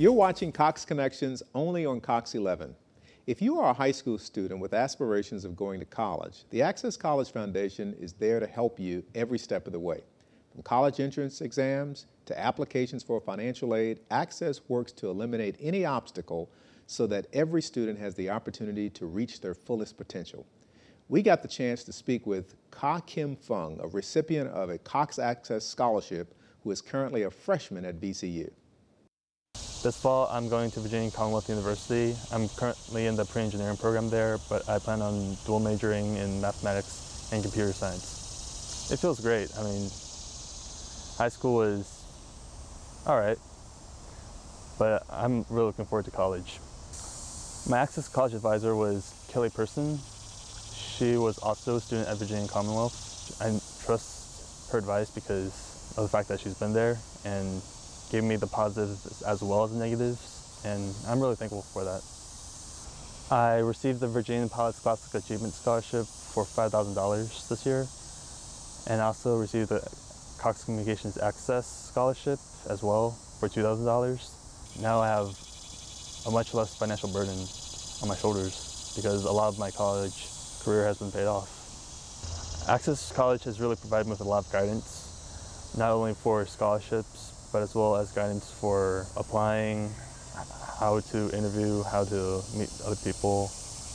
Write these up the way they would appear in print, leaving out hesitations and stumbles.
You're watching Cox Connections only on Cox 11. If you are a high school student with aspirations of going to college, the Access College Foundation is there to help you every step of the way. From college entrance exams to applications for financial aid, Access works to eliminate any obstacle so that every student has the opportunity to reach their fullest potential. We got the chance to speak with Ka Kim Fung, a recipient of a Cox Access Scholarship who is currently a freshman at VCU. This fall, I'm going to Virginia Commonwealth University. I'm currently in the pre-engineering program there, but I plan on dual majoring in mathematics and computer science. It feels great. I mean, high school was all right, but I'm really looking forward to college. My Access College advisor was Kelly Person. She was also a student at Virginia Commonwealth. I trust her advice because of the fact that she's been there and gave me the positives as well as the negatives, and I'm really thankful for that. I received the Virginia Pilot's Classic Achievement Scholarship for $5,000 this year, and I also received the Cox Communications Access Scholarship as well for $2,000. Now I have a much less financial burden on my shoulders because a lot of my college career has been paid off. Access College has really provided me with a lot of guidance, not only for scholarships, but as well as guidance for applying, how to interview, how to meet other people,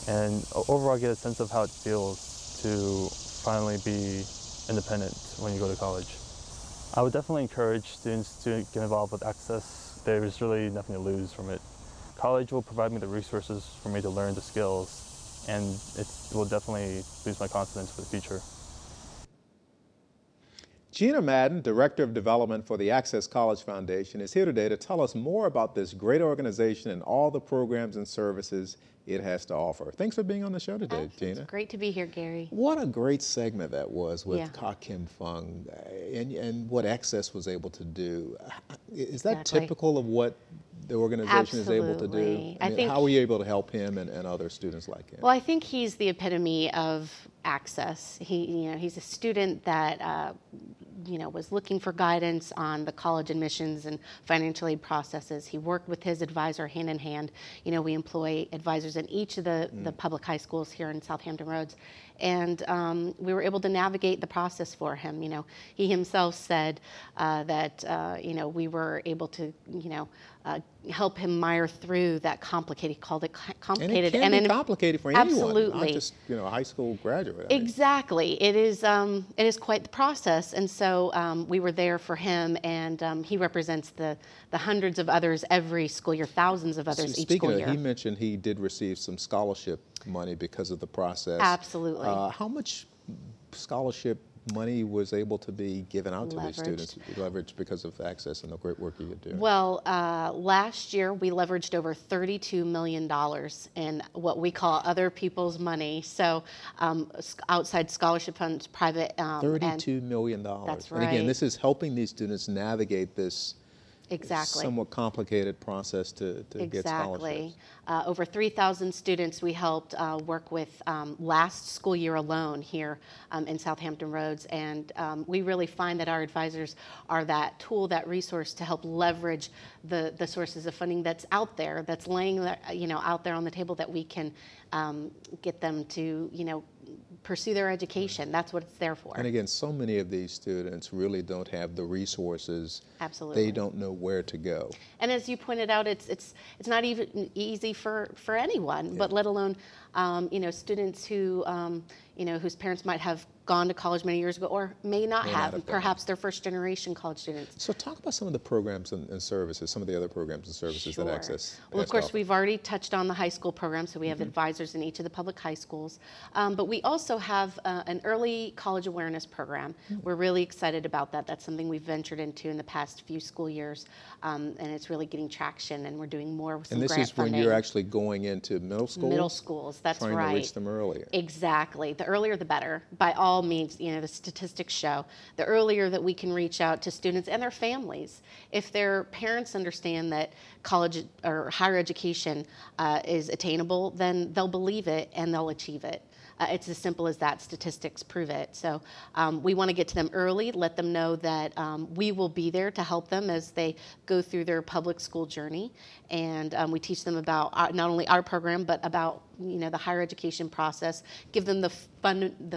and overall get a sense of how it feels to finally be independent when you go to college. I would definitely encourage students to get involved with Access. There's really nothing to lose from it. College will provide me the resources for me to learn the skills, and it will definitely boost my confidence for the future. Gina Madden, Director of Development for the Access College Foundation, is here today to tell us more about this great organization and all the programs and services it has to offer. Thanks for being on the show today, Gina. It's great to be here, Gary. What a great segment that was with Ka Kim Fung and what Access was able to do. Is that typical of what the organization is able to do? I mean, how were you able to help him and other students like him? Well, I think he's the epitome of access. He's a student that was looking for guidance on the college admissions and financial aid processes. He worked with his advisor hand in hand. We employ advisors in each of the public high schools here in South Hampton Roads. And we were able to navigate the process for him. He himself said that, we were able to, help him mire through that complicated, he called it complicated. And it can be complicated for anyone, absolutely. not just, a high school graduate. Exactly. It is quite the process. And so we were there for him, and he represents the hundreds of others every school year, thousands of others each school year. He mentioned he did receive some scholarship money because of the process. Absolutely. How much scholarship money was able to be given out to these students, leveraged because of Access and the great work you do? Well, last year we leveraged over $32 million in what we call other people's money. So outside scholarship funds, private. $32 million. That's right. And again, this is helping these students navigate this somewhat complicated process to get scholarships. Over 3,000 students we helped work with last school year alone here in South Hampton Roads, and we really find that our advisors are that tool, that resource to help leverage the sources of funding that's out there, that's laying out there on the table, that we can get them to pursue their education. That's what it's there for. And again, so many of these students really don't have the resources. Absolutely. They don't know where to go. And as you pointed out, it's not even easy for anyone, but let alone students who whose parents might have gone to college many years ago or may not have. Perhaps they're first generation college students. So talk about some of the programs and services, some of the other programs and services that Access Well, of course, we've already touched on the high school program, so we have advisors in each of the public high schools. But we also have an early college awareness program. We're really excited about that. That's something we've ventured into in the past few school years, and it's really getting traction, and we're doing more with some grant funding. And this is when you're actually going into middle school? Middle schools, that's right. Trying to reach them earlier. Exactly. The earlier the better. By all means, the statistics show the earlier that we can reach out to students and their families. If their parents understand that college or higher education is attainable, then they'll believe it and they'll achieve it. It's as simple as that. Statistics prove it. So we want to get to them early, let them know that we will be there to help them as they go through their public school journey. And we teach them about not only our program, but about the higher education process, give them the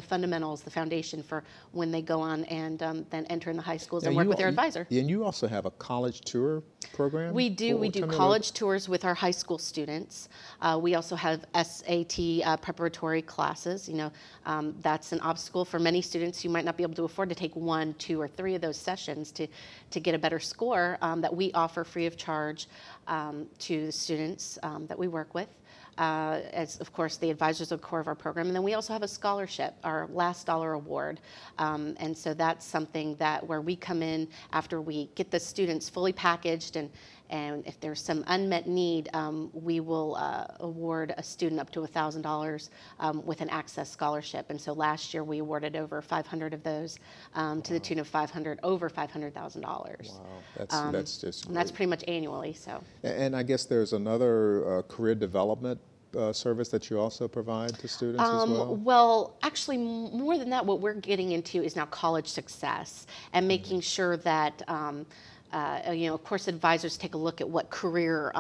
fundamentals, the foundation for when they go on and then enter in the high schools and work with their advisor. And you also have a college tour program? We do. We do college tours with our high school students. We also have SAT preparatory classes. That's an obstacle for many students who might not be able to afford to take 1, 2, or 3 of those sessions to get a better score that we offer free of charge to the students that we work with. As of course the advisors are the core of our program, and then we also have a scholarship, our last dollar award, and so that's something where we come in after we get the students fully packaged, and if there's some unmet need, we will award a student up to $1,000 with an access scholarship. And so last year we awarded over 500 of those to the tune of over $500,000. Wow, that's just great. And that's pretty much annually. So. And I guess there's another career development service that you also provide to students as well? Well, actually, more than that, what we're getting into is now college success and making sure that of course, advisors take a look at what careers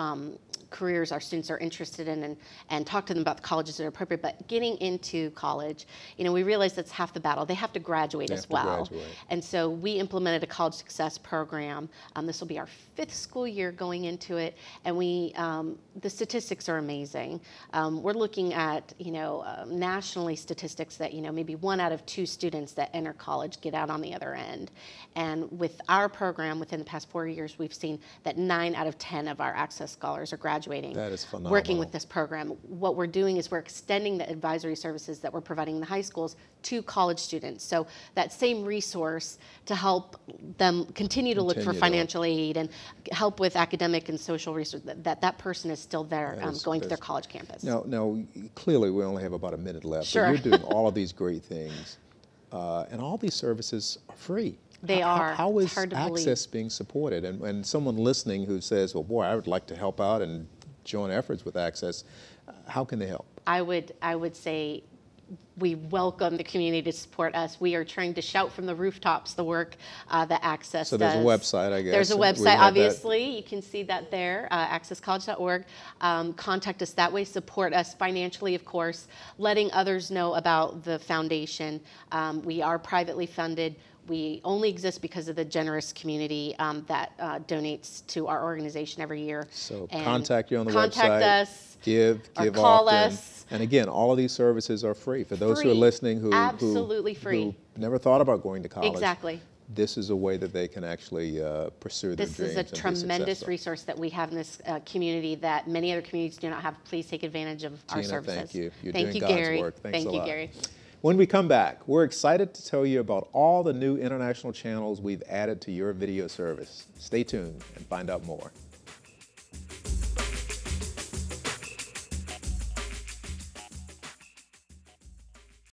our students are interested in and talk to them about the colleges that are appropriate. But getting into college, we realize that's half the battle. They have to graduate as well. And so we implemented a college success program. This will be our 5th school year going into it. And the statistics are amazing. We're looking at, nationally statistics that, maybe 1 out of 2 students that enter college get out on the other end. And with our program, within the past 4 years, we've seen that 9 out of 10 of our access scholars are graduating. That is phenomenal. Working with this program. What we're doing is we're extending the advisory services that we're providing in the high schools to college students. So that same resource to help them continue to look for financial aid and help with academic and social resources, that person is still there going to their college campus. Now, clearly we only have about a minute left. Sure. But you're doing all of these great things, and all these services are free. They are. How is access being supported? And someone listening who says, well, boy, I would like to help out and join efforts with access, how can they help? I would say we welcome the community to support us. We are trying to shout from the rooftops the work that Access does. So there's a website, I guess. There's a website, obviously. You can see that there, accesscollege.org. Contact us that way. Support us financially, of course. Letting others know about the foundation. We are privately funded. We only exist because of the generous community that donates to our organization every year. So contact you on the website. Contact us. Give call often. us. And again, all of these services are free. For those who are listening who never thought about going to college. Exactly. This is a way that they can actually pursue their dreams. This is a tremendous resource that we have in this community that many other communities do not have. Please take advantage of our services. Thank you. You're doing God's Gary. work. Thanks Thank a you, lot. Gary. When we come back, we're excited to tell you about all the new international channels we've added to your video service. Stay tuned and find out more.